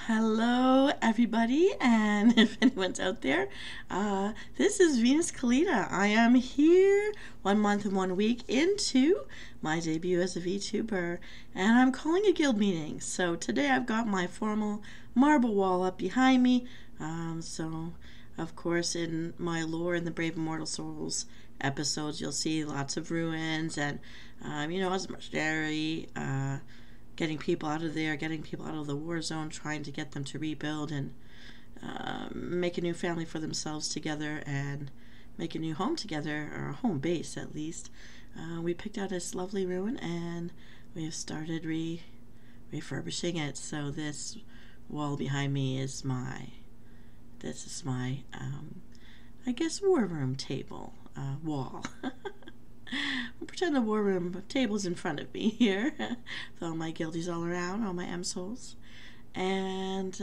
Hello everybody, and if anyone's out there, this is Venus Kalita. I am here 1 month and 1 week into my debut as a VTuber, and I'm calling a guild meeting. So today I've got my formal marble wall up behind me. So of course in my lore in the Brave Immortal Souls episodes you'll see lots of ruins and as much dairy, getting people out of there, getting people out of the war zone, trying to get them to rebuild and make a new family for themselves together and make a new home together, or a home base at least. We picked out this lovely ruin and we have started refurbishing it. So this wall behind me is my I guess war room table wall. I'll pretend the war room table's in front of me here with all my guildies all around, all my M-souls. And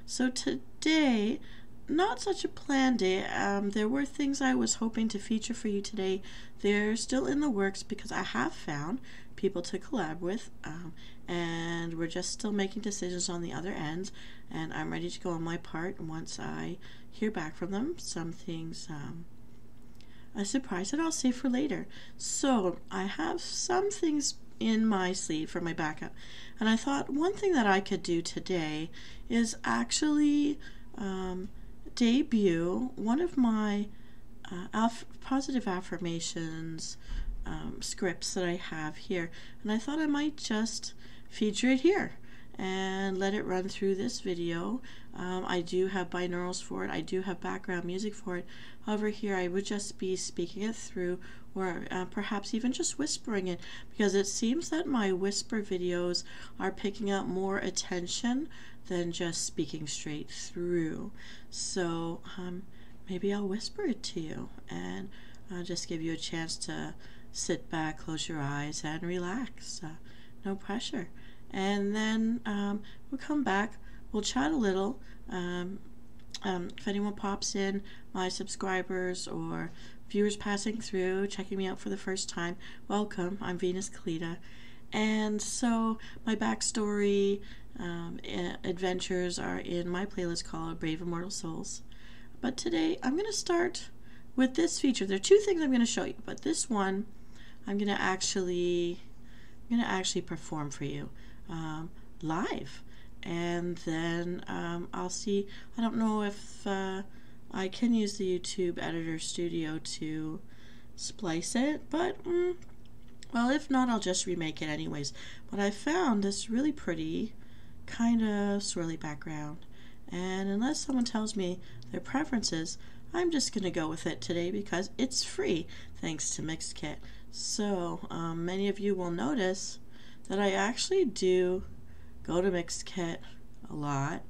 so today, not such a planned day. There were things I was hoping to feature for you today. They're still in the works because I have found people to collab with, and we're just still making decisions on the other ends, and I'm ready to go on my part once I hear back from them. Some things a surprise that I'll save for later. So I have some things in my sleeve for my backup, and I thought one thing that I could do today is actually debut one of my positive affirmations scripts that I have here, and I thought I might just feature it here and let it run through this video. I do have binaurals for it. I do have background music for it. However, here I would just be speaking it through, or perhaps even just whispering it, because it seems that my whisper videos are picking up more attention than just speaking straight through. So maybe I'll whisper it to you and just give you a chance to sit back, close your eyes, and relax. No pressure. And then we'll come back, we'll chat a little. If anyone pops in, my subscribers or viewers passing through, checking me out for the first time, welcome. I'm Venus Kalita. And so my backstory adventures are in my playlist called Brave Immortal Souls. But today I'm going to start with this feature. There are two things I'm going to show you, but this one I'm going to actually perform for you live, and then I'll see. I don't know if I can use the YouTube Editor Studio to splice it, but well, if not, I'll just remake it anyways. But I found this really pretty kind of swirly background, and unless someone tells me their preferences, I'm just gonna go with it today because it's free thanks to Mixkit. So many of you will notice that I actually do go to Mixkit a lot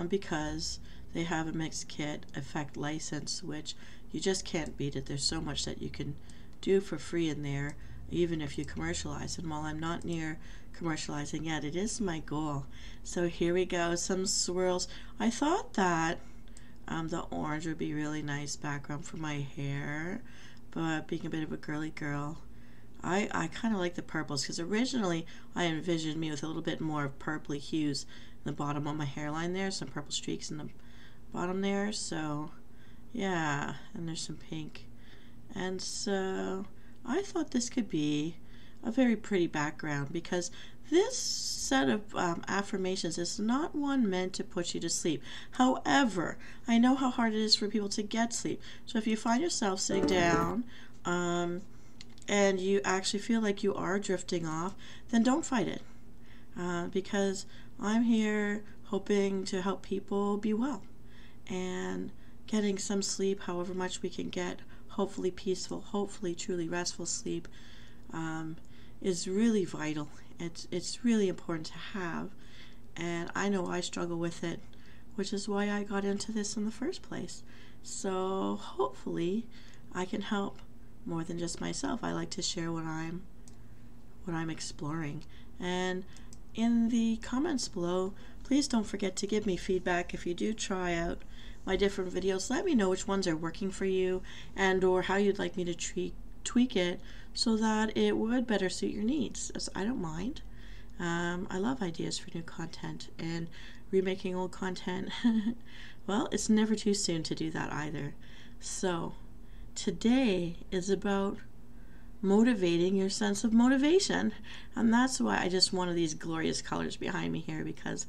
because they have a Mixkit effect license, which you just can't beat it. There's so much that you can do for free in there, even if you commercialize. And while I'm not near commercializing yet, it is my goal. So here we go, some swirls. I thought that the orange would be really nice background for my hair, but being a bit of a girly girl, I kind of like the purples, because originally I envisioned me with a little bit more of purpley hues in the bottom of my hairline there, some purple streaks in the bottom there, so yeah, and there's some pink. And so I thought this could be a very pretty background, because this set of affirmations is not one meant to put you to sleep. However, I know how hard it is for people to get sleep. So if you find yourself sitting down and you actually feel like you are drifting off, then don't fight it, because I'm here hoping to help people be well, and getting some sleep, however much we can get, hopefully peaceful, hopefully truly restful sleep, is really vital. It's really important to have, and I know I struggle with it, which is why I got into this in the first place. So hopefully I can help more than just myself. I like to share what I'm exploring. And in the comments below, please don't forget to give me feedback. If you do try out my different videos, let me know which ones are working for you, and or how you'd like me to tweak it so that it would better suit your needs. As I don't mind. I love ideas for new content, and remaking old content. Well, it's never too soon to do that either. So today is about motivating your sense of motivation, and that's why I just wanted these glorious colors behind me here, because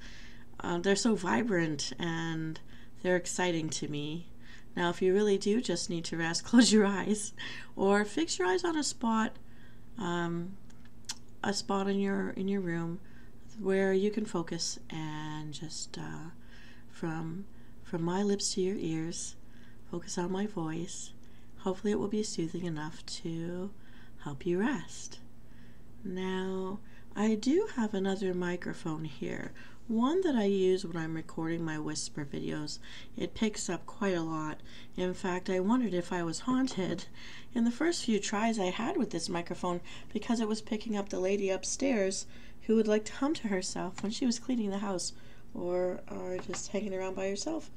they're so vibrant and they're exciting to me. Now, if you really do just need to rest, close your eyes, or fix your eyes on a spot in your room where you can focus, and just from my lips to your ears, focus on my voice. Hopefully it will be soothing enough to help you rest. Now, I do have another microphone here, one that I use when I'm recording my whisper videos. It picks up quite a lot. In fact, I wondered if I was haunted in the first few tries I had with this microphone, because it was picking up the lady upstairs who would like to hum to herself when she was cleaning the house, or just hanging around by herself.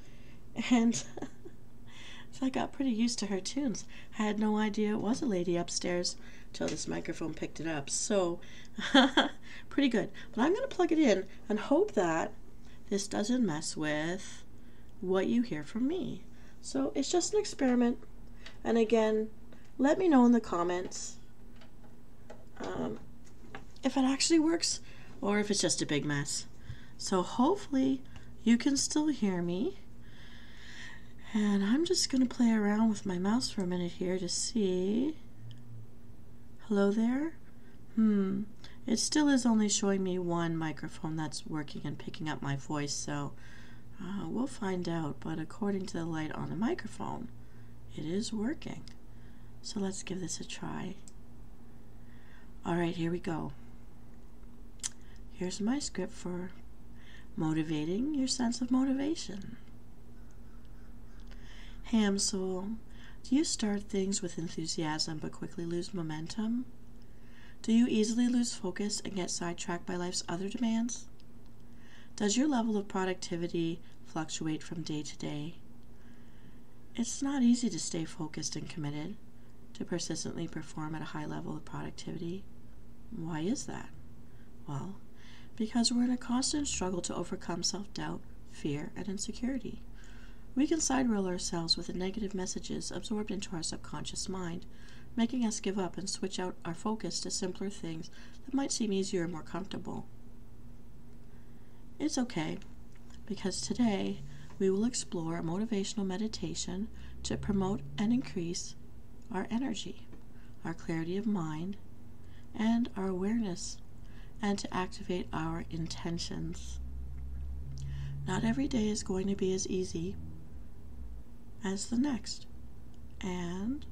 And so I got pretty used to her tunes. I had no idea it was a lady upstairs till this microphone picked it up. So pretty good. But I'm going to plug it in and hope that this doesn't mess with what you hear from me. So it's just an experiment. And again, let me know in the comments if it actually works or if it's just a big mess. So hopefully you can still hear me. And I'm just going to play around with my mouse for a minute here to see. Hello there? It still is only showing me one microphone that's working and picking up my voice, so we'll find out. But according to the light on the microphone, it is working. So let's give this a try. Alright, here we go. Here's my script for motivating your sense of motivation. Ham soul, do you start things with enthusiasm but quickly lose momentum? Do you easily lose focus and get sidetracked by life's other demands? Does your level of productivity fluctuate from day to day? It's not easy to stay focused and committed, to persistently perform at a high level of productivity. Why is that? Well, because we're in a constant struggle to overcome self-doubt, fear, and insecurity. We can side-roll ourselves with the negative messages absorbed into our subconscious mind, making us give up and switch out our focus to simpler things that might seem easier and more comfortable. It's okay, because today we will explore a motivational meditation to promote and increase our energy, our clarity of mind, and our awareness, and to activate our intentions. Not every day is going to be as easy as the next, and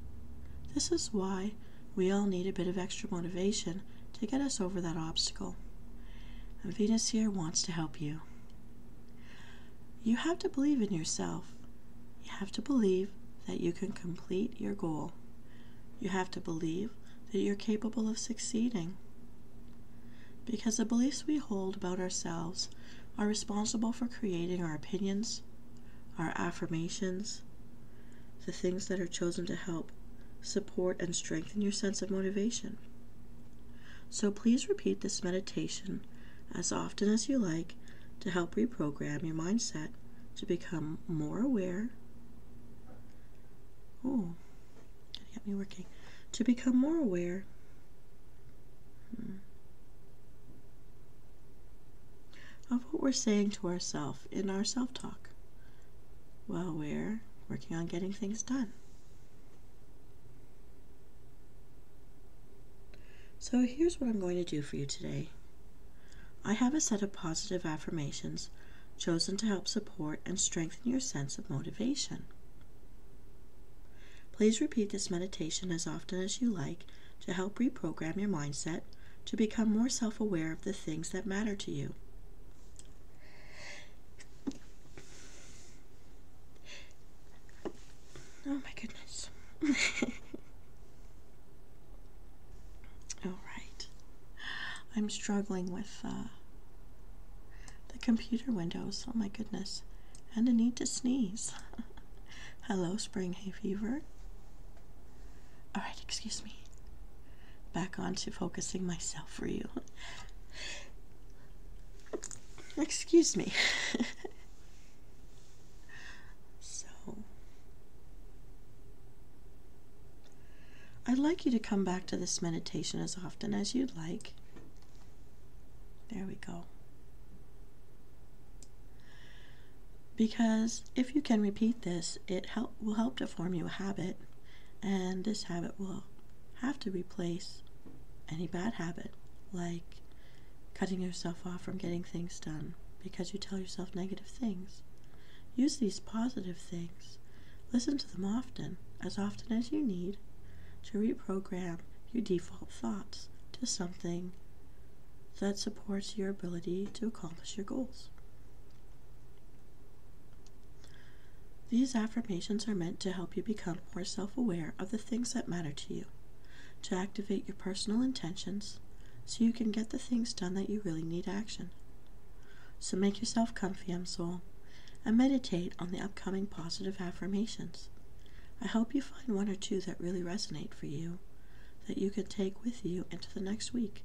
this is why we all need a bit of extra motivation to get us over that obstacle. And Venus here wants to help you. You have to believe in yourself. You have to believe that you can complete your goal. You have to believe that you're capable of succeeding. Because the beliefs we hold about ourselves are responsible for creating our opinions, our affirmations, the things that are chosen to help support and strengthen your sense of motivation. So please repeat this meditation as often as you like to help reprogram your mindset to become more aware. Oh, gotta get me working. To become more aware of what we're saying to ourselves in our self-talk while we're working on getting things done. So here's what I'm going to do for you today. I have a set of positive affirmations chosen to help support and strengthen your sense of motivation. Please repeat this meditation as often as you like to help reprogram your mindset to become more self-aware of the things that matter to you. Oh my goodness. All right. I'm struggling with the computer windows. Oh my goodness. And a need to sneeze. Hello, spring hay fever. All right, excuse me. Back on to focusing myself for you. Excuse me. I'd like you to come back to this meditation as often as you'd like. There we go. Because if you can repeat this, it will help to form you a habit, and this habit will have to replace any bad habit, like cutting yourself off from getting things done because you tell yourself negative things. Use these positive things. Listen to them often as you need, to reprogram your default thoughts to something that supports your ability to accomplish your goals. These affirmations are meant to help you become more self-aware of the things that matter to you, to activate your personal intentions so you can get the things done that you really need action. So make yourself comfy, soul, and meditate on the upcoming positive affirmations. I hope you find one or two that really resonate for you, that you can take with you into the next week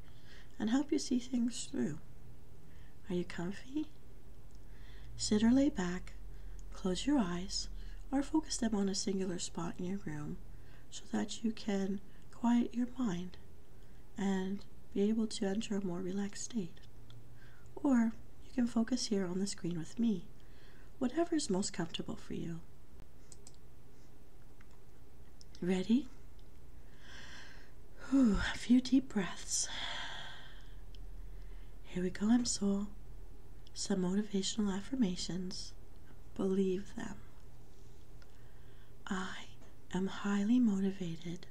and help you see things through. Are you comfy? Sit or lay back, close your eyes, or focus them on a singular spot in your room so that you can quiet your mind and be able to enter a more relaxed state. Or you can focus here on the screen with me, whatever is most comfortable for you. Ready? A few deep breaths. Here we go, soul. Some motivational affirmations. Believe them. I am highly motivated.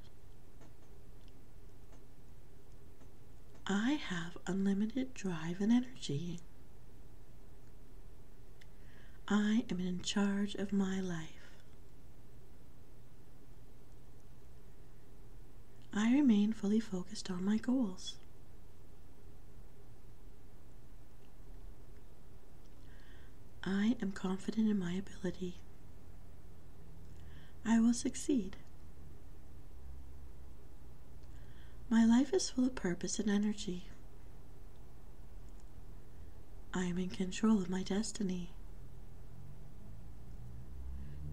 I have unlimited drive and energy. I am in charge of my life. I remain fully focused on my goals. I am confident in my ability. I will succeed. My life is full of purpose and energy. I am in control of my destiny.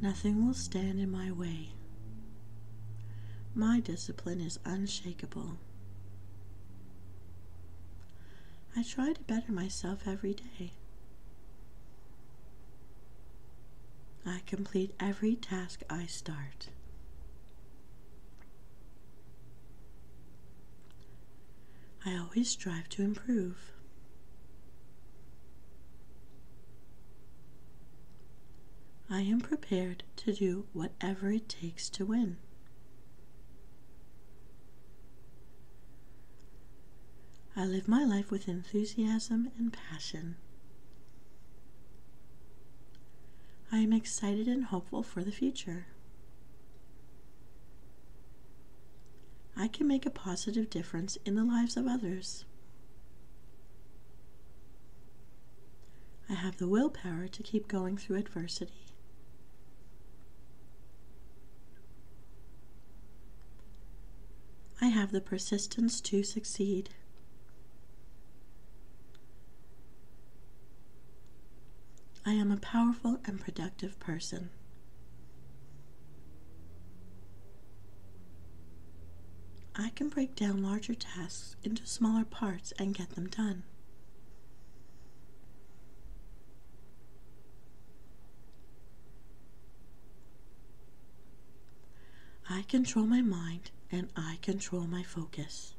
Nothing will stand in my way. My discipline is unshakable. I try to better myself every day. I complete every task I start. I always strive to improve. I am prepared to do whatever it takes to win. I live my life with enthusiasm and passion. I am excited and hopeful for the future. I can make a positive difference in the lives of others. I have the willpower to keep going through adversity. I have the persistence to succeed. I am a powerful and productive person. I can break down larger tasks into smaller parts and get them done. I control my mind and I control my focus.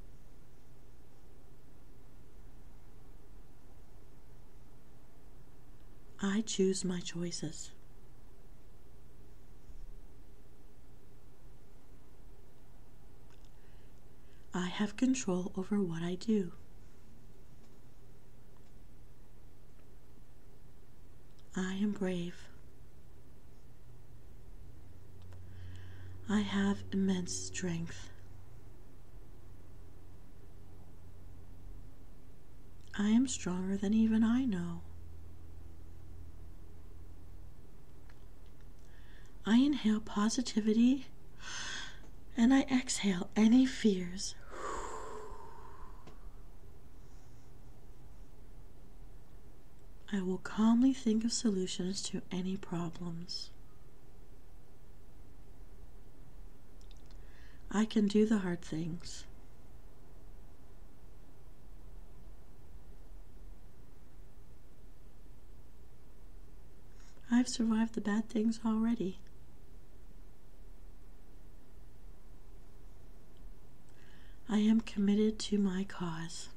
I choose my choices. I have control over what I do. I am brave. I have immense strength. I am stronger than even I know. I inhale positivity and I exhale any fears. I will calmly think of solutions to any problems. I can do the hard things. I've survived the bad things already. I am committed to my cause.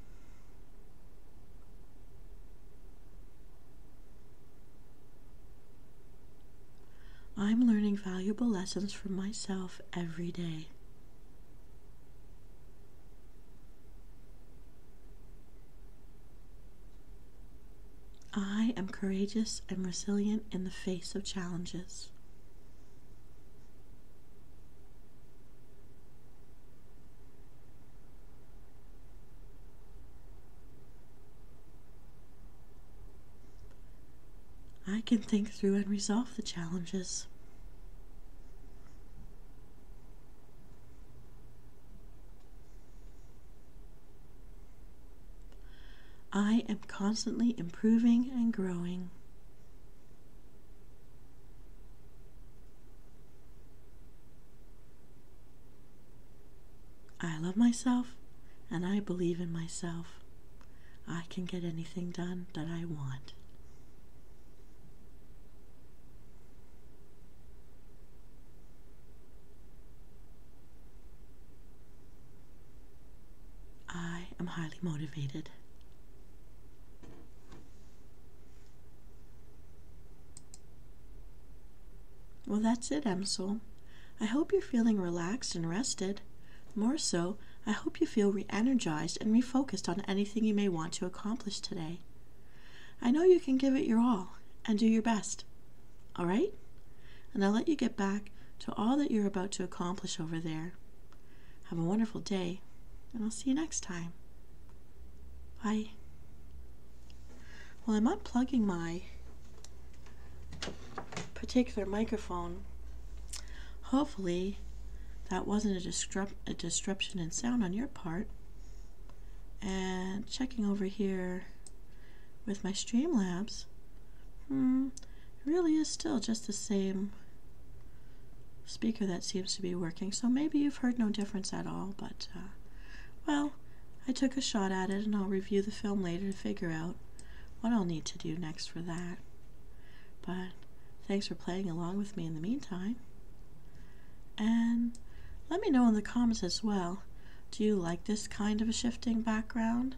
I'm learning valuable lessons from myself every day. I am courageous and resilient in the face of challenges. I can think through and resolve the challenges. I am constantly improving and growing. I love myself and I believe in myself. I can get anything done that I want. I am highly motivated. Well, that's it, Emsel. I hope you're feeling relaxed and rested. More so, I hope you feel re-energized and refocused on anything you may want to accomplish today. I know you can give it your all and do your best. All right? And I'll let you get back to all that you're about to accomplish over there. Have a wonderful day, and I'll see you next time. Bye. Well, I'm unplugging my particular microphone. Hopefully that wasn't a disruption in sound on your part. And checking over here with my Streamlabs, it really is still just the same speaker that seems to be working, so maybe you've heard no difference at all, but well, I took a shot at it and I'll review the film later to figure out what I'll need to do next for that. But thanks for playing along with me in the meantime. And let me know in the comments as well, do you like this kind of a shifting background?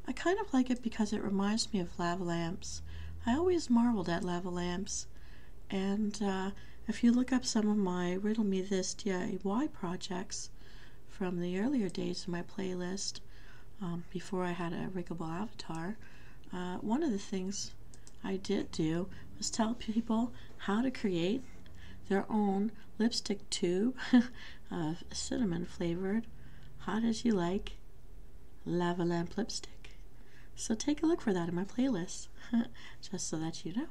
I kind of like it because it reminds me of lava lamps. I always marveled at lava lamps, and if you look up some of my Riddle Me This DIY projects from the earlier days of my playlist, before I had a riggable avatar, one of the things I did do was tell people how to create their own lipstick tube of cinnamon flavored Hot As You Like lava lamp lipstick. So take a look for that in my playlist, just so that you know.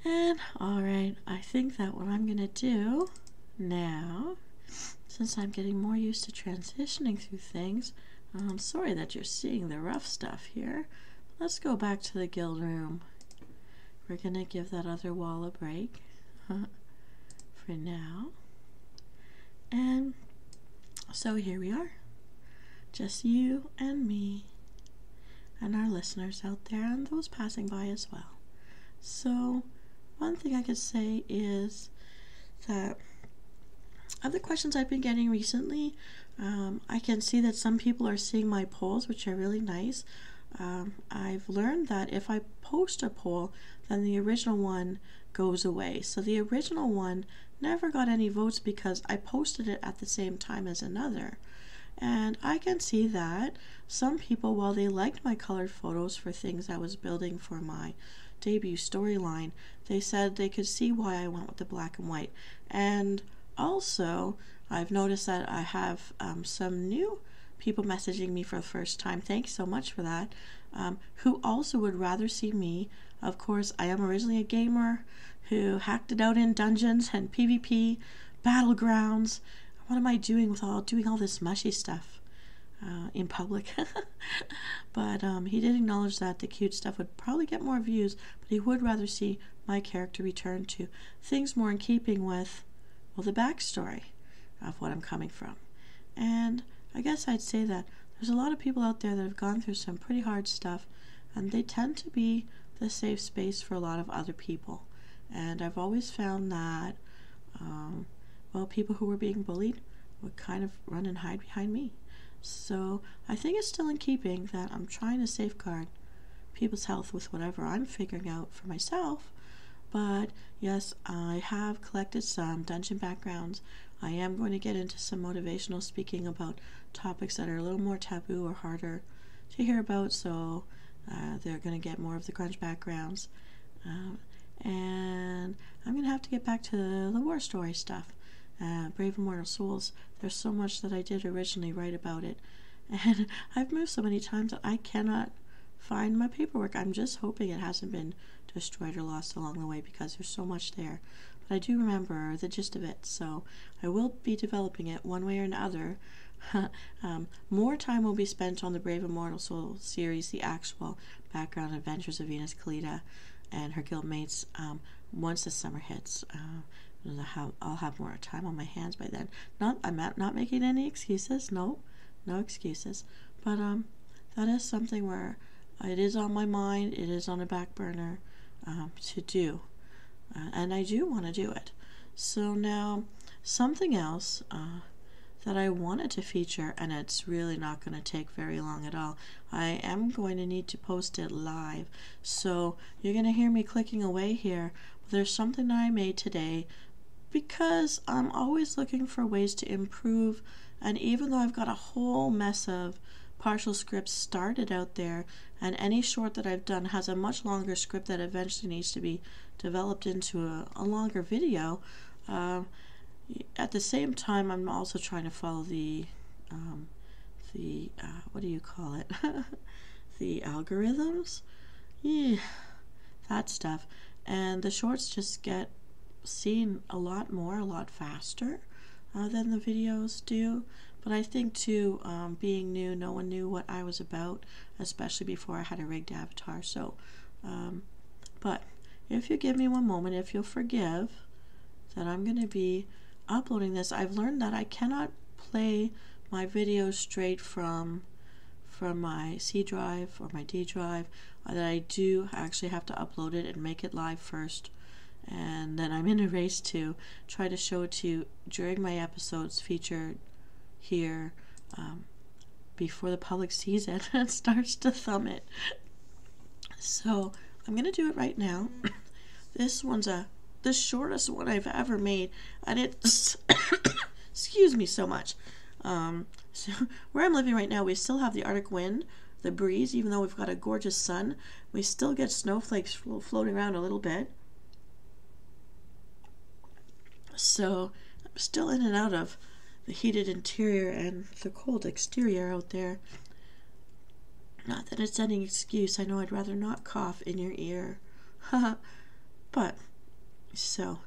And alright, I think that what I'm gonna do now, since I'm getting more used to transitioning through things, I'm sorry that you're seeing the rough stuff here. Let's go back to the guild room. We're gonna give that other wall a break for now. And so here we are, just you and me and our listeners out there and those passing by as well. So one thing I could say is that of the questions I've been getting recently, I can see that some people are seeing my polls, which are really nice. I've learned that if I post a poll, then the original one goes away. So the original one never got any votes because I posted it at the same time as another. And I can see that some people, while they liked my colored photos for things I was building for my debut storyline, they said they could see why I went with the black and white. And also, I've noticed that I have some new people messaging me for the first time. Thanks so much for that. Who also would rather see me. Of course, I am originally a gamer who hacked it out in dungeons and PvP, battlegrounds. What am I doing with doing all this mushy stuff in public? But he did acknowledge that the cute stuff would probably get more views, but he would rather see my character return to things more in keeping with, well, the backstory of what I'm coming from. And I guess I'd say that there's a lot of people out there that have gone through some pretty hard stuff, and they tend to be the safe space for a lot of other people. And I've always found that well, people who were being bullied would kind of run and hide behind me. So I think it's still in keeping that I'm trying to safeguard people's health with whatever I'm figuring out for myself. But yes, I have collected some dungeon backgrounds. I am going to get into some motivational speaking about topics that are a little more taboo or harder to hear about, so they're going to get more of the grunge backgrounds. And I'm going to have to get back to the war story stuff. Brave Immortal Souls, there's so much that I did originally write about it, and I've moved so many times that I cannot find my paperwork. I'm just hoping it hasn't been destroyed or lost along the way because there's so much there. But I do remember the gist of it, so I will be developing it one way or another. More time will be spent on the Brave Immortal Soul series, the actual background adventures of Venus Kalita and her guildmates, once the summer hits. I'll have more time on my hands by then. I'm not making any excuses. No excuses. But that is something where it is on my mind. It is on a back burner to do, and I do want to do it. So now something else that I wanted to feature, and it's really not going to take very long at all. I am going to need to post it live, so you're going to hear me clicking away here. But there's something that I made today, because I'm always looking for ways to improve, and even though I've got a whole mess of partial scripts started out there, and any short that I've done has a much longer script that eventually needs to be developed into a longer video, at the same time I'm also trying to follow the what do you call it? The algorithms? Yeah, that stuff. And the shorts just get seen a lot faster than the videos do. But I think too, being new, no one knew what I was about, especially before I had a rigged avatar. So but if you give me one moment, if you'll forgive that I'm going to be uploading this, I've learned that I cannot play my videos straight from my C drive or my D drive, that I do actually have to upload it and make it live first. And then I'm in a race to try to show it to you during my episodes featured here, before the public sees it and starts to thumb it. So I'm going to do it right now. This one's the shortest one I've ever made, and it's excuse me so much. So where I'm living right now, we still have the Arctic wind, the breeze, even though we've got a gorgeous sun. We still get snowflakes floating around a little bit. So I'm still in and out of the heated interior and the cold exterior out there. Not that it's any excuse. I know I'd rather not cough in your ear. But, so,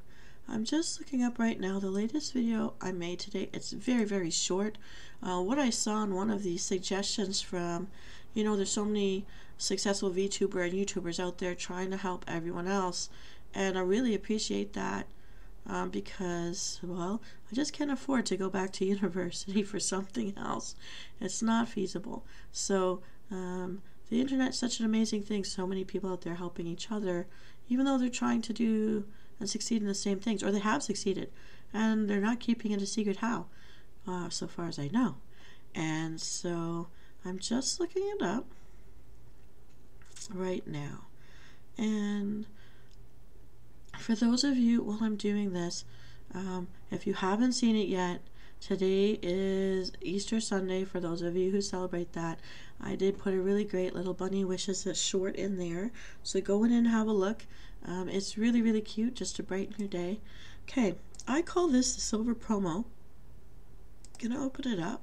I'm just looking up right now the latest video I made today. It's very, very short. What I saw in one of the suggestions from, you know, there's so many successful VTuber and YouTubers out there trying to help everyone else. And I really appreciate that. Because, well, I just can't afford to go back to university for something else. It's not feasible. So, the internet's such an amazing thing. So many people out there helping each other, even though they're trying to do and succeed in the same things, or they have succeeded, and they're not keeping it a secret how, so far as I know. And so, I'm just looking it up right now. And for those of you, while I'm doing this, if you haven't seen it yet, today is Easter Sunday. For those of you who celebrate that, I did put a really great little bunny wishes short in there. So go in and have a look. It's really, really cute, just to brighten your day. Okay, I call this the Silver Promo. Gonna open it up,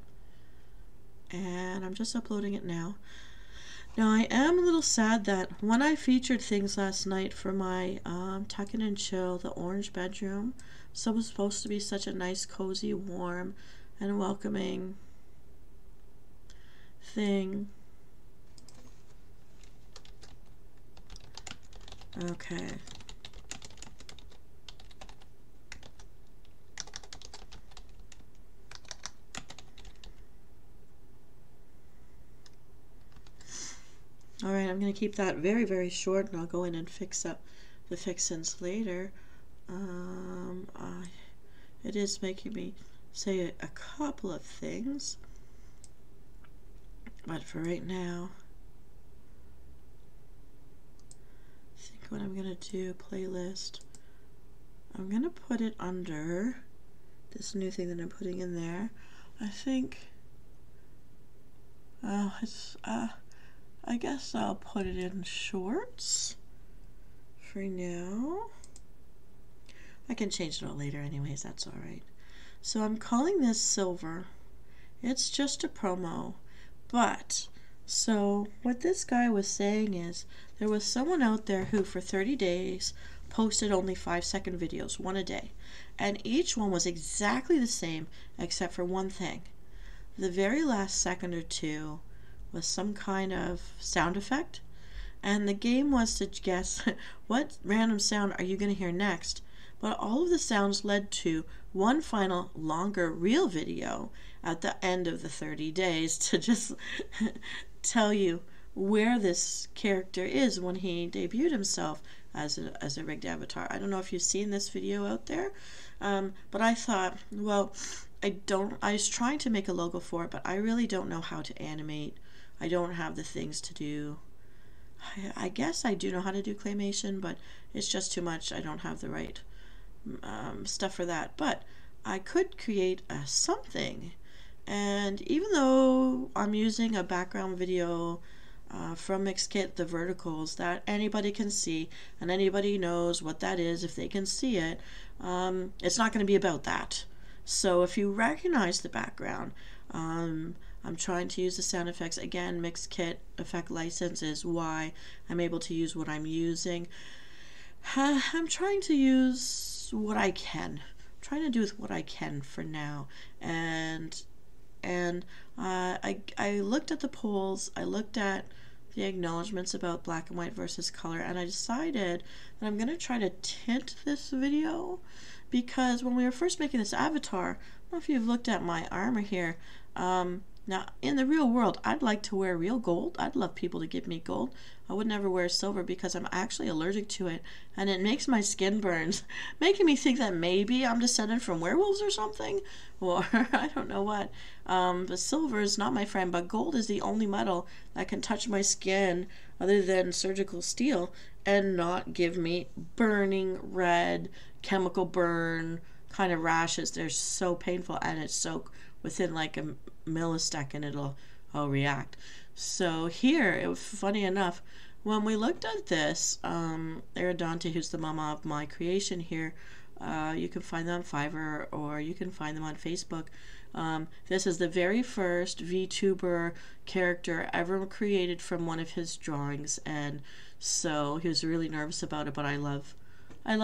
and I'm just uploading it now. Now, I am a little sad that when I featured things last night for my Tuck In and Chill, the orange bedroom, so it was supposed to be such a nice, cozy, warm, and welcoming thing. Okay. Alright, I'm going to keep that very, very short, and I'll go in and fix up the fixins later. It is making me say a couple of things, but for right now, I think what I'm going to do, playlist, I'm going to put it under this new thing that I'm putting in there. I think, I guess I'll put it in shorts for now. I can change it all later anyways, that's alright. So I'm calling this Silver. It's just a promo. But, so what this guy was saying is, there was someone out there who for 30 days posted only 5-second videos, one a day. And each one was exactly the same except for one thing. The very last second or two was some kind of sound effect. And the game was to guess what random sound are you going to hear next. But all of the sounds led to one final longer real video at the end of the 30 days to just tell you where this character is when he debuted himself as a rigged avatar. I don't know if you've seen this video out there, but I thought, well, I was trying to make a logo for it, but I really don't know how to animate. I don't have the things to do. I guess I do know how to do claymation, but it's just too much. I don't have the right stuff for that. But I could create something, and even though I'm using a background video from Mixkit, the verticals that anybody can see, and anybody knows what that is if they can see it, it's not going to be about that. So if you recognize the background, I'm trying to use the sound effects. Again, Mixkit effect license is why I'm able to use what I'm using. I'm trying to use what I can. I'm trying to do with what I can for now. And I looked at the polls. I looked at the acknowledgments about black and white versus color, and I decided that I'm going to try to tint this video, because when we were first making this avatar, I don't know if you've looked at my armor here, now in the real world I'd like to wear real gold. I'd love people to give me gold. I would never wear silver because I'm actually allergic to it, and it makes my skin burns, making me think that maybe I'm descended from werewolves or something, or I don't know what. But silver is not my friend, but gold is the only metal that can touch my skin other than surgical steel and not give me burning red chemical burn kind of rashes. They're so painful, and it's so within like a millisecond I'll react. So here, it was funny enough, when we looked at this, Aridante, who's the mama of my creation here, you can find them on Fiverr or you can find them on Facebook. This is the very first VTuber character ever created from one of his drawings, and so he was really nervous about it, but I love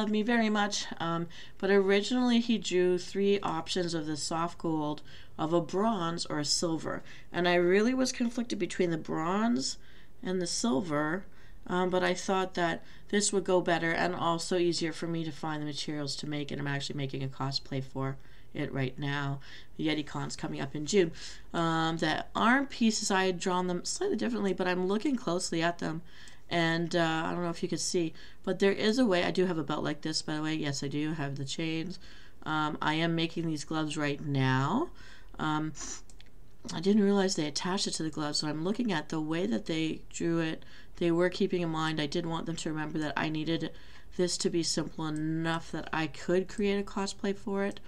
me very much. But originally he drew 3 options of the soft gold, of a bronze or a silver, and I really was conflicted between the bronze and the silver, but I thought that this would go better and also easier for me to find the materials to make, and I'm actually making a cosplay for it right now. The YetiCon's coming up in June. The arm pieces, I had drawn them slightly differently, but I'm looking closely at them, and I don't know if you could see, but there is a way. I do have a belt like this, by the way. Yes, I do have the chains. I am making these gloves right now. I didn't realize they attached it to the gloves, so I'm looking at the way that they drew it. They were keeping in mind, I did want them to remember that I needed this to be simple enough that I could create a cosplay for it.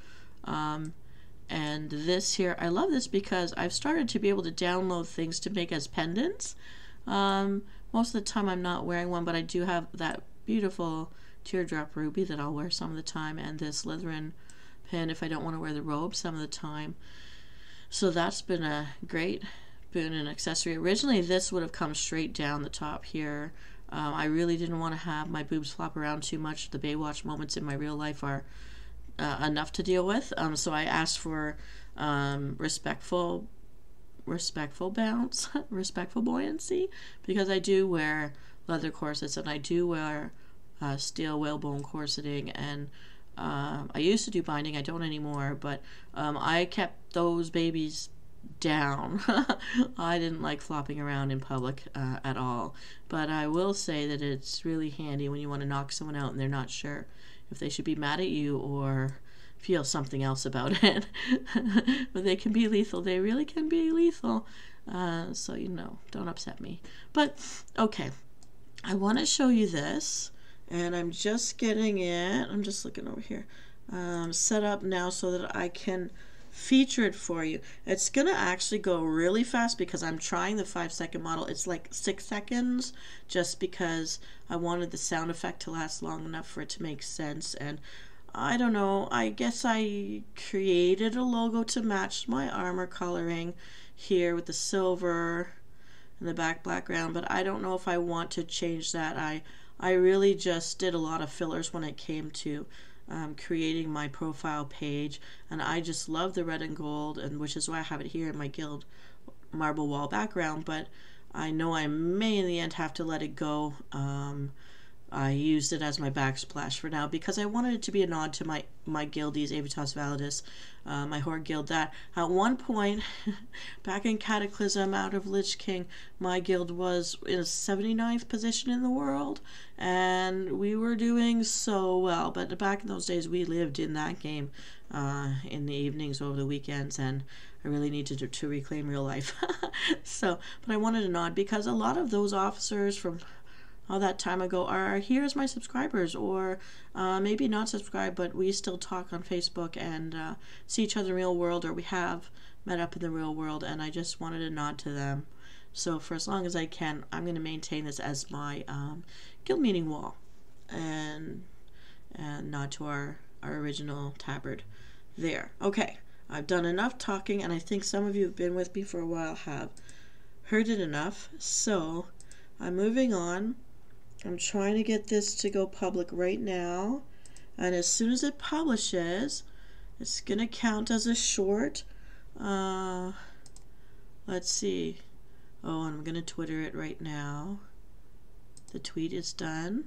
And this here, I love this because I've started to be able to download things to make as pendants. Most of the time I'm not wearing one, but I do have that beautiful teardrop ruby that I'll wear some of the time, and this Slytherin pin if I don't want to wear the robe some of the time. So that's been a great boon and accessory. Originally this would have come straight down the top here. I really didn't want to have my boobs flop around too much. The Baywatch moments in my real life are enough to deal with. So I asked for respectful bounce, respectful buoyancy, because I do wear leather corsets and I do wear steel whalebone corseting, and I used to do binding. I don't anymore, but I kept those babies down. I didn't like flopping around in public at all, but I will say that it's really handy when you want to knock someone out and they're not sure if they should be mad at you or feel something else about it. But they can be lethal. They really can be lethal. So, you know, don't upset me. But, okay. I want to show you this, and I'm just getting it. I'm just looking over here. Set up now so that I can feature it for you. It's going to actually go really fast because I'm trying the 5-second model. It's like 6 seconds just because I wanted the sound effect to last long enough for it to make sense. And I don't know, I guess I created a logo to match my armor coloring here with the silver and the background, but I don't know if I want to change that. I really just did a lot of fillers when it came to creating my profile page, and I just love the red and gold, and which is why I have it here in my guild marble wall background, but I know I may in the end have to let it go. I used it as my backsplash for now because I wanted it to be a nod to my guildies, Aevitas Validus, my Horde guild, that at one point back in Cataclysm out of Lich King, my guild was in a 79th position in the world, and we were doing so well. But back in those days we lived in that game in the evenings over the weekends, and I really needed to reclaim real life. So, but I wanted a nod because a lot of those officers from all that time ago are here as my subscribers, or maybe not subscribed, but we still talk on Facebook and see each other in the real world, or we have met up in the real world, and I just wanted a nod to them. So for as long as I can, I'm going to maintain this as my guild meeting wall, and nod to our original tabard there. Okay, I've done enough talking, and I think some of you who've been with me for a while have heard it enough, so I'm moving on. I'm trying to get this to go public right now, and as soon as it publishes, it's gonna count as a short. Let's see. Oh, and I'm gonna Twitter it right now. The tweet is done.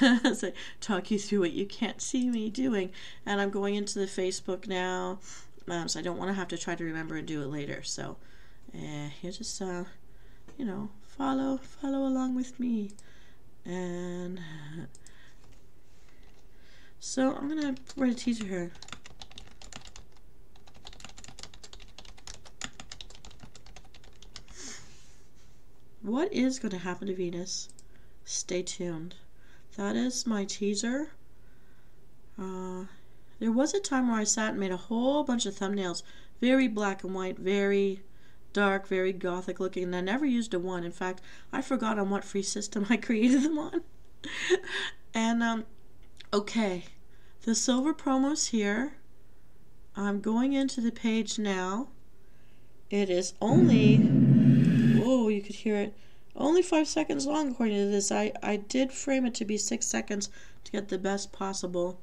So talk you through what you can't see me doing, and I'm going into the Facebook now, so I don't want to have to try to remember and do it later. So you just you know, follow along with me. And so I'm gonna write a teaser here. What is going to happen to Venus? Stay tuned. That is my teaser. There was a time where I sat and made a whole bunch of thumbnails, very black and white, very dark, very gothic looking, and I never used a one. In fact, I forgot on what free system I created them on. And okay, the silver promo's here. I'm going into the page now. It is only, whoa, you could hear it, only 5 seconds long according to this. I did frame it to be 6 seconds to get the best possible.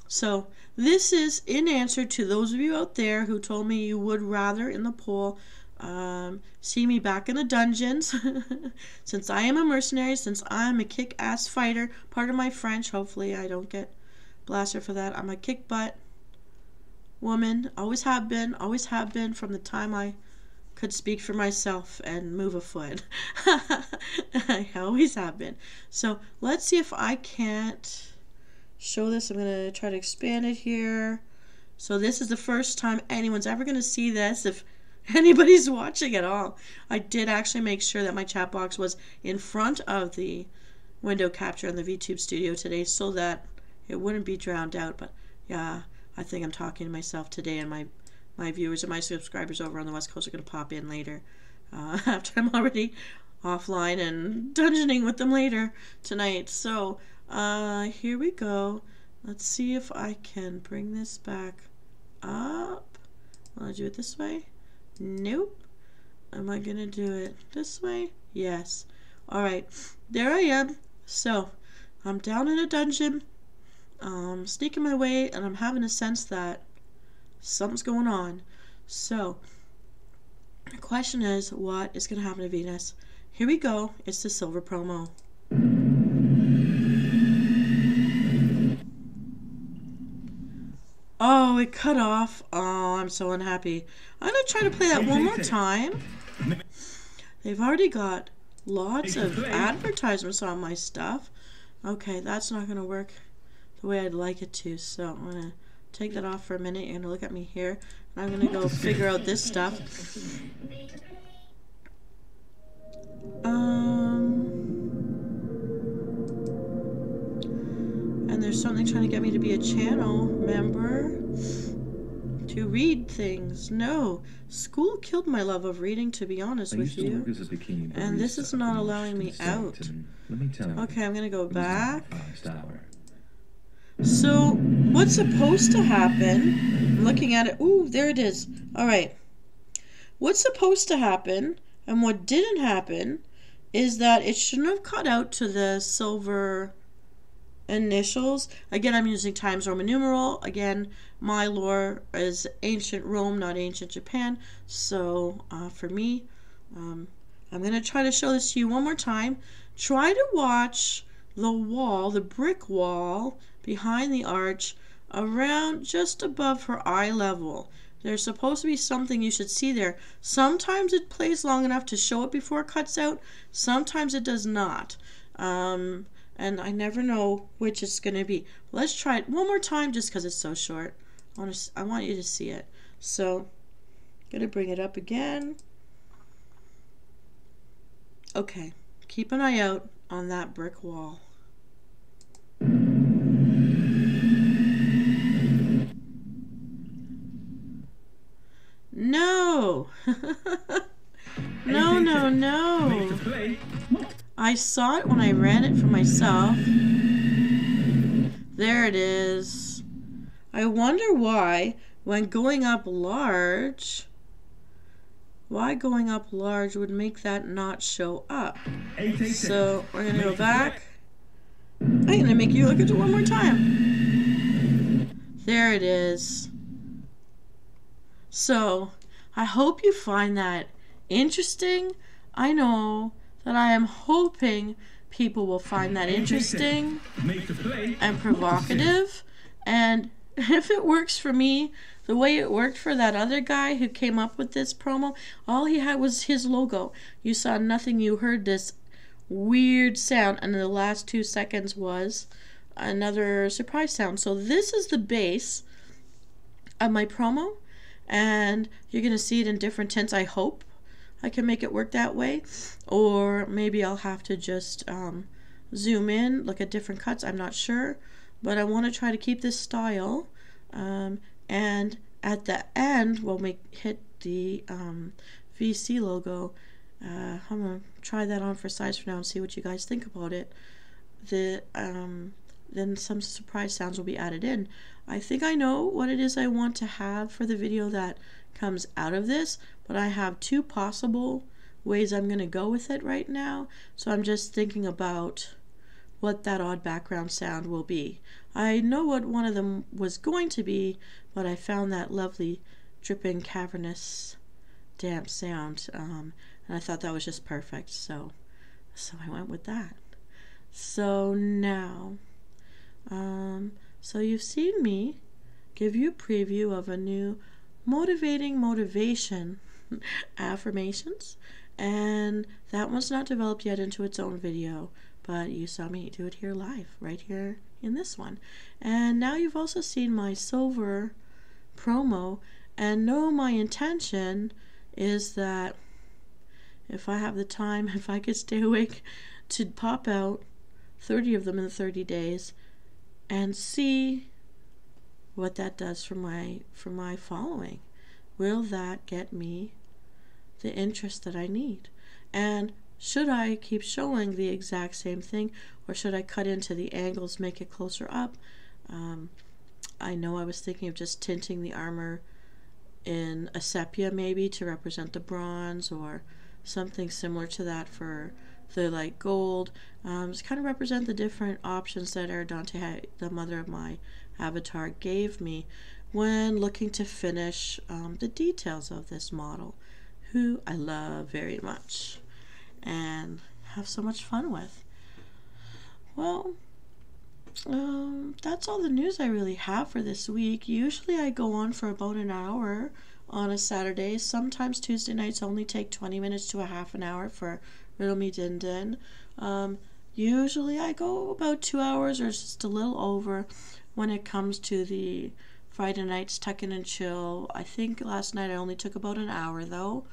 So this is in answer to those of you out there who told me you would rather in the poll see me back in the dungeons. Since I am a mercenary, since I'm a kick-ass fighter, pardon my French, hopefully I don't get blasted for that. I'm a kick-butt woman, always have been from the time I could speak for myself and move a foot. I always have been. So let's see if I can't show this. I'm going to try to expand it here. So this is the first time anyone's ever going to see this, if anybody's watching at all. I did actually make sure that my chat box was in front of the window capture on the VTube studio today so that it wouldn't be drowned out. But yeah, I think I'm talking to myself today, and my viewers and my subscribers over on the West Coast are going to pop in later after I'm already offline and dungeoning with them later tonight. So here we go. Let's see if I can bring this back up. Want to do it this way? Nope. Am I going to do it this way? Yes. Alright, there I am. So, I'm down in a dungeon, sneaking my way, and I'm having a sense that something's going on. So, the question is, what is going to happen to Venus? Here we go. It's the silver promo. Oh, it cut off. Oh, I'm so unhappy. I'm going to try to play that one more time. They've already got lots of advertisements on my stuff. Okay, that's not going to work the way I'd like it to. So I'm going to take that off for a minute. You're going to look at me here. And I'm going to go figure out this stuff. And there's something trying to get me to be a channel member to read things. No, school killed my love of reading, to be honest with you. And this is not allowing me out. Okay, I'm gonna go back. So what's supposed to happen? I'm looking at it. Ooh, there it is. All right. What's supposed to happen and what didn't happen is that it shouldn't have cut out to the silver initials. Again, I'm using Times Roman numeral. Again, my lore is ancient Rome, not ancient Japan. So for me, I'm going to try to show this to you one more time. Try to watch the wall, the brick wall behind the arch, around just above her eye level. There's supposed to be something you should see there. Sometimes it plays long enough to show it before it cuts out. Sometimes it does not. And I never know which it's going to be. Let's try it one more time just because it's so short. I want you to see it. So, I'm going to bring it up again. Okay, keep an eye out on that brick wall. No! No, no, no! I saw it when I ran it for myself. There it is. I wonder why, when going up large, would make that not show up. So we're going to go back. I'm going to make you look at it one more time. There it is. So I hope you find that interesting. I know that I am hoping people will find that interesting and provocative. And if it works for me, the way it worked for that other guy who came up with this promo, all he had was his logo. You saw nothing, you heard this weird sound, and the last 2 seconds was another surprise sound. So this is the base of my promo, and you're going to see it in different tints. I hope I can make it work that way, or maybe I'll have to just zoom in, look at different cuts. I'm not sure. but I want to try to keep this style. And at the end, when we hit the VC logo, I'm going to try that on for size for now and see what you guys think about it. Then some surprise sounds will be added in. I think I know what it is I want to have for the video that comes out of this, but I have two possible ways I'm going to go with it right now. So I'm just thinking about what that odd background sound will be. I know what one of them was going to be, but I found that lovely dripping cavernous damp sound, and I thought that was just perfect, so I went with that. So now, so you've seen me give you a preview of a new motivation affirmations, and that one's not developed yet into its own video, but you saw me do it here live, right here in this one. And now you've also seen my silver promo, and know my intention is that if I have the time, if I could stay awake, to pop out 30 of them in 30 days and see what that does for my following. Will that get me the interest that I need? And should I keep showing the exact same thing, or should I cut into the angles, make it closer up? I know I was thinking of just tinting the armor in a sepia maybe to represent the bronze, or something similar to that for the light gold, to kind of represent the different options that Aridante, the mother of my avatar, gave me when looking to finish the details of this model, who I love very much and have so much fun with. Well, that's all the news I really have for this week. Usually I go on for about an hour on a Saturday. Sometimes Tuesday nights only take 20 minutes to a half an hour for Riddle Me Din Din. Usually I go about 2 hours or just a little over when it comes to the Friday nights tuck in and chill. I think last night I only took about an hour though,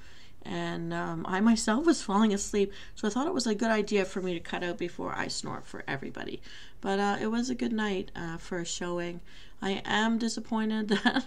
and I myself was falling asleep, so I thought it was a good idea for me to cut out before I snore for everybody. But it was a good night for a showing. I am disappointed that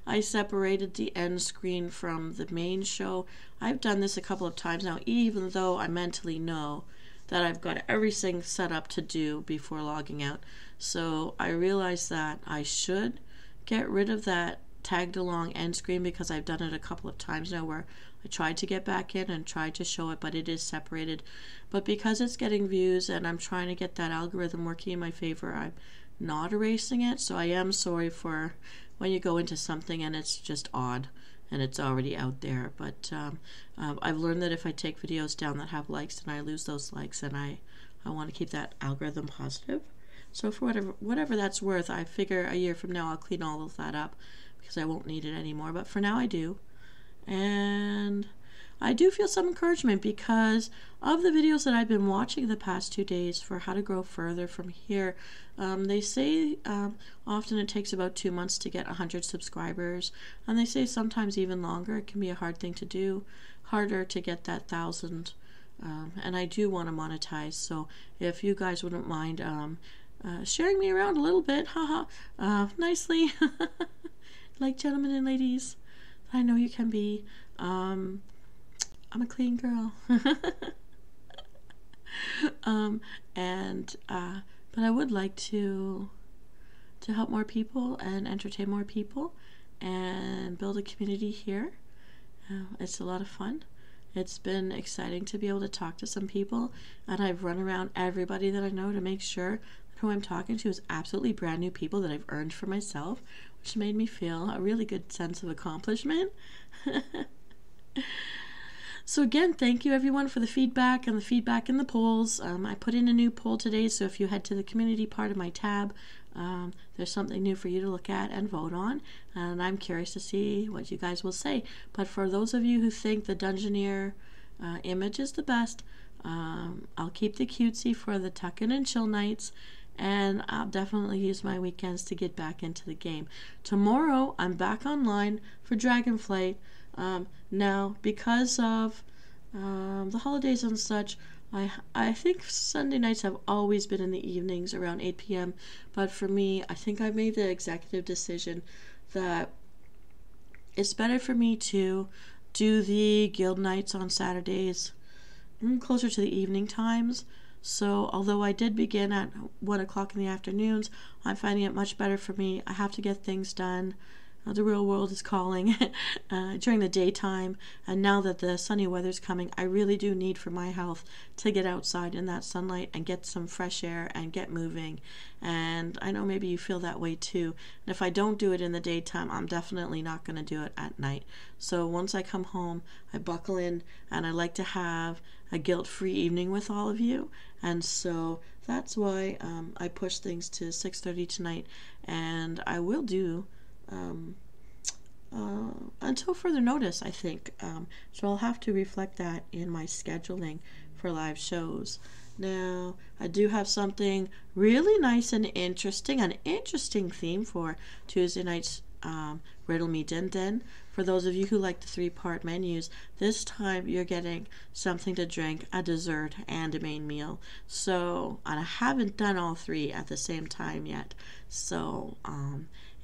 I separated the end screen from the main show. I've done this a couple of times now, even though I mentally know that I've got everything set up to do before logging out. So I realized that I should get rid of that tagged along end screen, because I've done it a couple of times now where I tried to get back in and tried to show it, but it is separated. But because it's getting views and I'm trying to get that algorithm working in my favor, I'm not erasing it. So I am sorry for when you go into something and it's just odd and it's already out there. But I've learned that if I take videos down that have likes, then I lose those likes, and I want to keep that algorithm positive. So for whatever that's worth, I figure a year from now I'll clean all of that up, because I won't need it anymore. But for now I do. And I do feel some encouragement because of the videos that I've been watching the past 2 days for how to grow further from here. They say often it takes about 2 months to get 100 subscribers, and they say sometimes even longer. It can be a hard thing to do, harder to get that 1,000. And I do want to monetize, so if you guys wouldn't mind sharing me around a little bit, nicely, like gentlemen and ladies, I know you can be. I'm a clean girl. But I would like to help more people and entertain more people and build a community here. It's a lot of fun. It's been exciting to be able to talk to some people, and I've run around everybody that I know to make sure that who I'm talking to is absolutely brand new people that I've earned for myself, which made me feel a really good sense of accomplishment. So again, thank you everyone for the feedback and the feedback in the polls. I put in a new poll today, so if you head to the community part of my tab, there's something new for you to look at and vote on, and I'm curious to see what you guys will say. But for those of you who think the Dungeoneer image is the best, I'll keep the cutesy for the tuck in and chill nights, and I'll definitely use my weekends to get back into the game. Tomorrow I'm back online for Dragonflight. Now, because of the holidays and such, I think Sunday nights have always been in the evenings around 8 p.m. But for me, I think I made the executive decision that it's better for me to do the guild nights on Saturdays closer to the evening times. So although I did begin at 1 o'clock in the afternoons, I'm finding it much better for me. I have to get things done. The real world is calling during the daytime, and now that the sunny weather's coming, I really do need for my health to get outside in that sunlight and get some fresh air and get moving. And I know maybe you feel that way too. And if I don't do it in the daytime, I'm definitely not going to do it at night. So once I come home, I buckle in, and I like to have a guilt-free evening with all of you. And so that's why I push things to 6:30 tonight, and I will do until further notice, I think. So I'll have to reflect that in my scheduling for live shows. Now, I do have something really nice and interesting, an interesting theme for Tuesday night's Riddle Me Din Din. For those of you who like the 3-part menus, this time you're getting something to drink, a dessert, and a main meal. So, and I haven't done all 3 at the same time yet. So,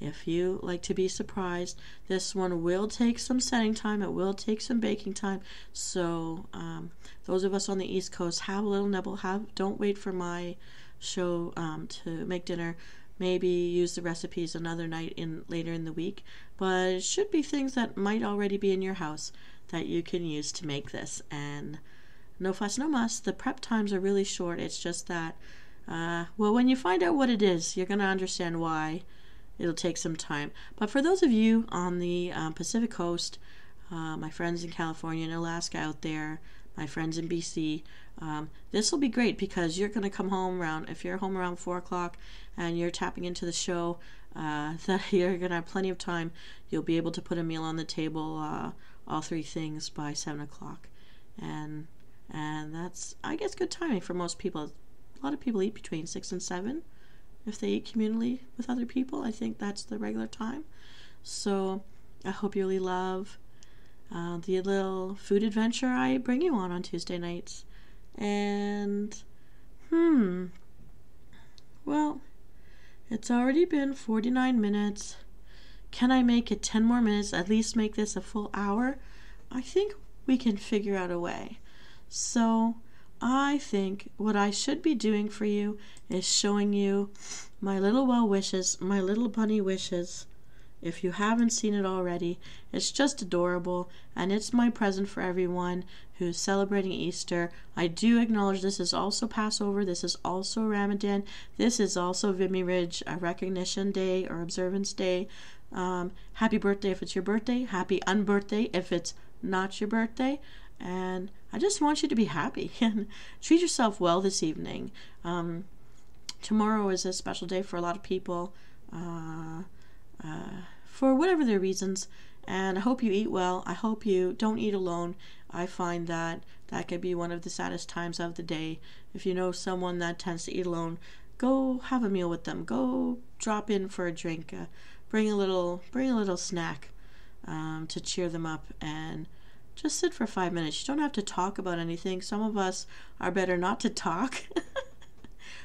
if you like to be surprised, this one will take some setting time. It will take some baking time. So those of us on the East Coast, have a little nibble. Don't wait for my show to make dinner. Maybe use the recipes another night later in the week. But it should be things that might already be in your house that you can use to make this. And no fuss, no muss. The prep times are really short. It's just that, well, when you find out what it is, you're going to understand why. It'll take some time. But for those of you on the Pacific Coast, my friends in California and Alaska out there, my friends in BC, this will be great because you're going to come home if you're home around 4 o'clock and you're tapping into the show, that you're going to have plenty of time. You'll be able to put a meal on the table, all 3 things by 7 o'clock. And that's, I guess, good timing for most people. A lot of people eat between 6 and 7. If they eat communally with other people, I think that's the regular time. So I hope you really love the little food adventure I bring you on Tuesday nights. And, well, it's already been 49 minutes. Can I make it 10 more minutes, at least make this a full hour? I think we can figure out a way. So I think what I should be doing for you is showing you my little well wishes, my little bunny wishes. If you haven't seen it already, it's just adorable, and it's my present for everyone who's celebrating Easter. I do acknowledge this is also Passover, this is also Ramadan, this is also Vimy Ridge, a recognition day or observance day. Happy birthday if it's your birthday, happy unbirthday if it's not your birthday. And I just want you to be happy and treat yourself well this evening. Tomorrow is a special day for a lot of people, for whatever their reasons. And I hope you eat well. I hope you don't eat alone. I find that could be one of the saddest times of the day. If you know someone that tends to eat alone, go have a meal with them. Go drop in for a drink. Bring a little snack to cheer them up, and just sit for 5 minutes. You don't have to talk about anything. Some of us are better not to talk,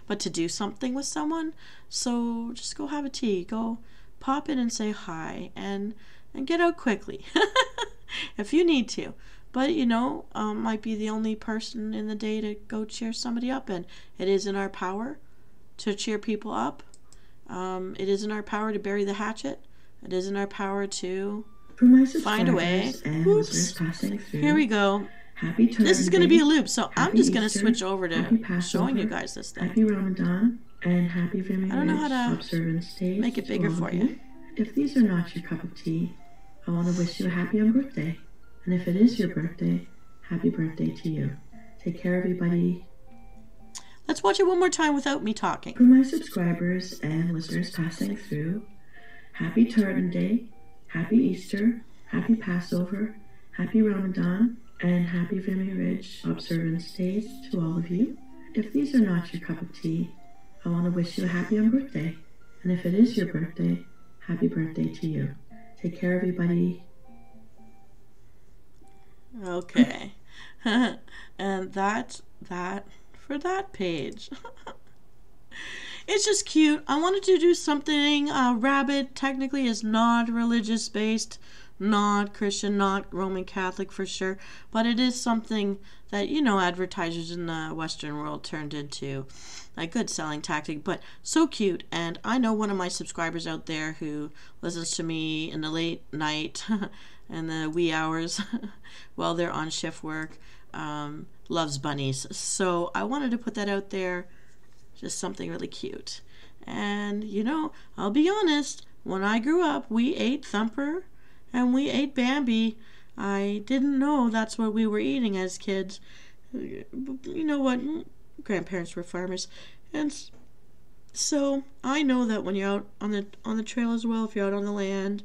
but to do something with someone. So just go have a tea. Go pop in and say hi, and get out quickly if you need to. But, might be the only person in the day to go cheer somebody up, and it is in our power to cheer people up. It is in our power to bury the hatchet. It is in our power to find a way. Oops. Here we go. This is going to be a loop, so I'm just going to switch over to showing you guys this thing. Happy Ramadan and happy Vimy I don't know how to observance days make it bigger for you. If these are not your cup of tea, I want to wish you a happy birthday. And if it is your birthday, happy birthday to you. Take care, everybody. Let's watch it one more time without me talking. For my subscribers and listeners passing through, happy Turtle Day, happy Easter, happy Passover, happy Ramadan, and happy Vimy Ridge observance days to all of you. If these are not your cup of tea, I want to wish you a happy birthday. And if it is your birthday, happy birthday to you. Take care, everybody. Okay. And that that for that page. It's just cute. I wanted to do something. Rabbit technically is not religious based, not Christian, not Roman Catholic for sure, but it is something that, advertisers in the Western world turned into a good selling tactic, but so cute. And I know one of my subscribers out there who listens to me in the late night and the wee hours while they're on shift work, loves bunnies. So I wanted to put that out there, just something really cute. And, I'll be honest, when I grew up, we ate Thumper and we ate Bambi. I didn't know that's what we were eating as kids. You know what? Grandparents were farmers. And so I know that when you're out on the trail as well, if you're out on the land,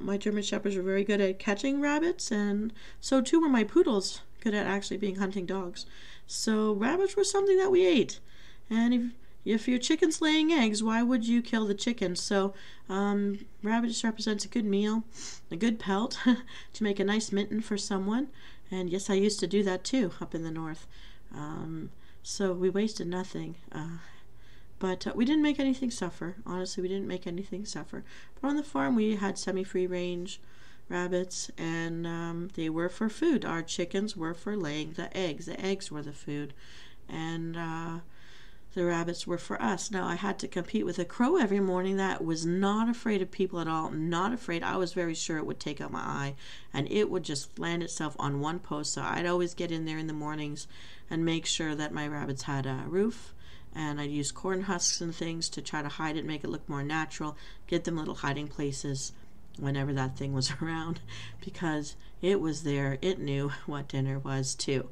my German Shepherds were very good at catching rabbits, and so too were my poodles, good at actually being hunting dogs. So rabbits were something that we ate. And if your chicken's laying eggs, why would you kill the chicken? So rabbit just represents a good meal, a good pelt to make a nice mitten for someone. And yes, I used to do that too up in the north. So we wasted nothing. But we didn't make anything suffer. Honestly, we didn't make anything suffer. But on the farm, we had semi-free range rabbits, and they were for food. Our chickens were for laying the eggs. The eggs were the food. And the rabbits were for us. Now, I had to compete with a crow every morning that was not afraid of people at all. Not afraid. I was very sure it would take out my eye, and it would just land itself on one post. So I'd always get in there in the mornings and make sure that my rabbits had a roof. And I'd use corn husks and things to try to hide it, make it look more natural, get them little hiding places whenever that thing was around, because it was there. It knew what dinner was too.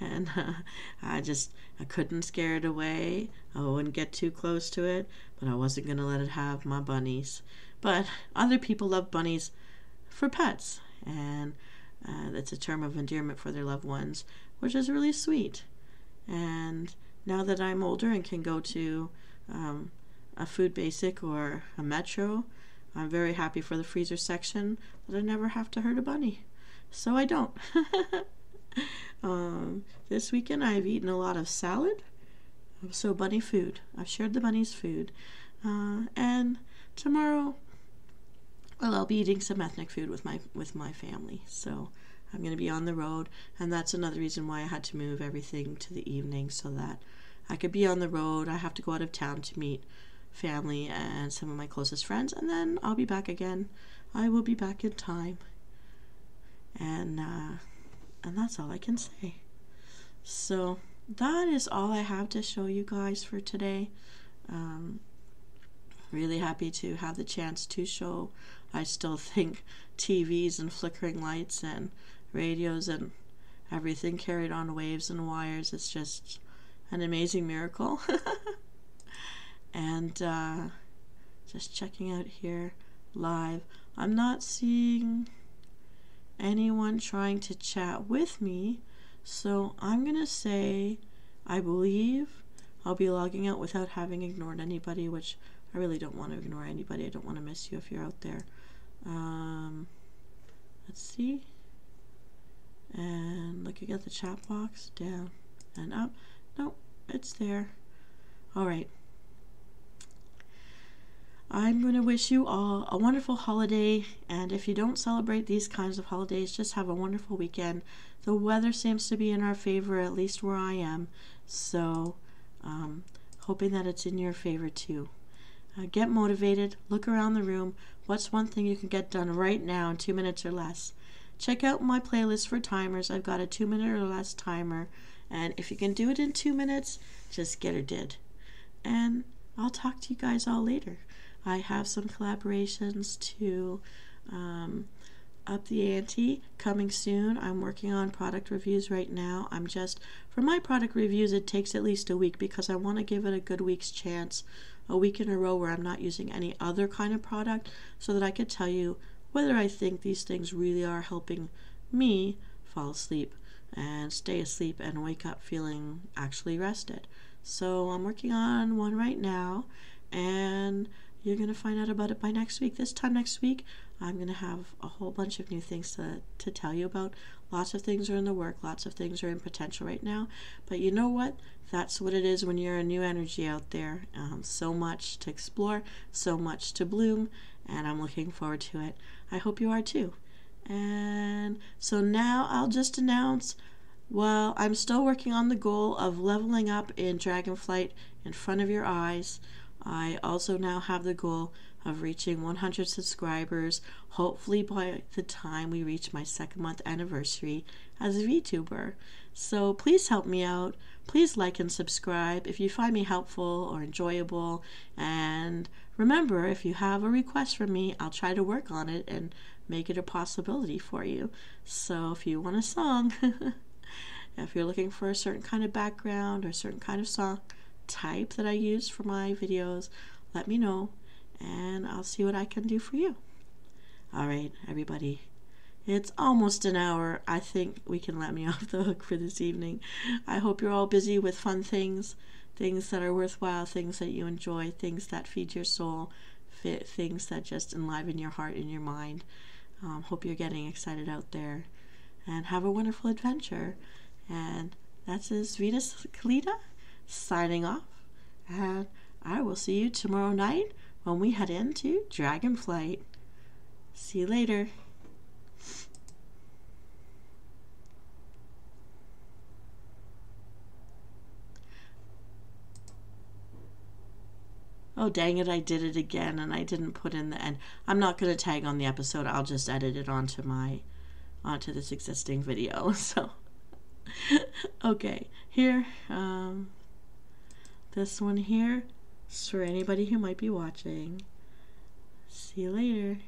And I couldn't scare it away. I wouldn't get too close to it, but I wasn't going to let it have my bunnies. But other people love bunnies for pets, and that's a term of endearment for their loved ones, which is really sweet. And now that I'm older and can go to a Food Basic or a Metro, I'm very happy for the freezer section that I never have to hurt a bunny. So I don't. This weekend I've eaten a lot of salad, so bunny food. I've shared the bunny's food. And tomorrow, well, I'll be eating some ethnic food with my family. So I'm going to be on the road, and that's another reason why I had to move everything to the evening, so that I could be on the road. I have to go out of town to meet family and some of my closest friends, and then I'll be back again. I will be back in time. And that's all I can say. So that is all I have to show you guys for today. Really happy to have the chance to show. I still think TVs and flickering lights and radios and everything carried on waves and wires, it's just an amazing miracle. And just checking out here live, I'm not seeing anyone trying to chat with me, so I'm gonna say I believe I'll be logging out without having ignored anybody, which I really don't want to ignore anybody. I don't want to miss you if you're out there. Let's see. And looking at the chat box, down and up. Nope, it's there. All right. I'm going to wish you all a wonderful holiday, and if you don't celebrate these kinds of holidays, just have a wonderful weekend. The weather seems to be in our favor, at least where I am, so hoping that it's in your favor too. Get motivated, look around the room. What's one thing you can get done right now in 2 minutes or less? Check out my playlist for timers. I've got a 2-minute or less timer, and if you can do it in 2 minutes, just get her did. And I'll talk to you guys all later. I have some collaborations to up the ante coming soon. I'm working on product reviews right now. For my product reviews, it takes at least a week because I want to give it a good week's chance, a week in a row where I'm not using any other kind of product, so that I could tell you whether I think these things really are helping me fall asleep and stay asleep and wake up feeling actually rested. So I'm working on one right now, and you're going to find out about it by next week. This time next week, I'm going to have a whole bunch of new things to tell you about. Lots of things are in the work, lots of things are in potential right now. But you know what? That's what it is when you're a new energy out there. So much to explore, so much to bloom, and I'm looking forward to it. I hope you are too. And so now I'll just announce, well, I'm still working on the goal of leveling up in Dragonflight in front of your eyes. I also now have the goal of reaching 100 subscribers, hopefully by the time we reach my 2nd month anniversary as a VTuber. So please help me out. Please like and subscribe if you find me helpful or enjoyable. And remember, if you have a request from me, I'll try to work on it and make it a possibility for you. So if you want a song, if you're looking for a certain kind of background or a certain kind of song type that I use for my videos, let me know and I'll see what I can do for you. Alright, everybody. It's almost an hour. I think we can let me off the hook for this evening. I hope you're all busy with fun things, things that are worthwhile, things that you enjoy, things that feed your soul, things that just enliven your heart and your mind. Hope you're getting excited out there and have a wonderful adventure. And that's Venus Kalita signing off, and I will see you tomorrow night when we head into Dragonflight. See you later. Oh dang it, I did it again and I didn't put in the end. I'm not going to tag on the episode, I'll just edit it onto this existing video. So okay, here, this one here is for anybody who might be watching. See you later.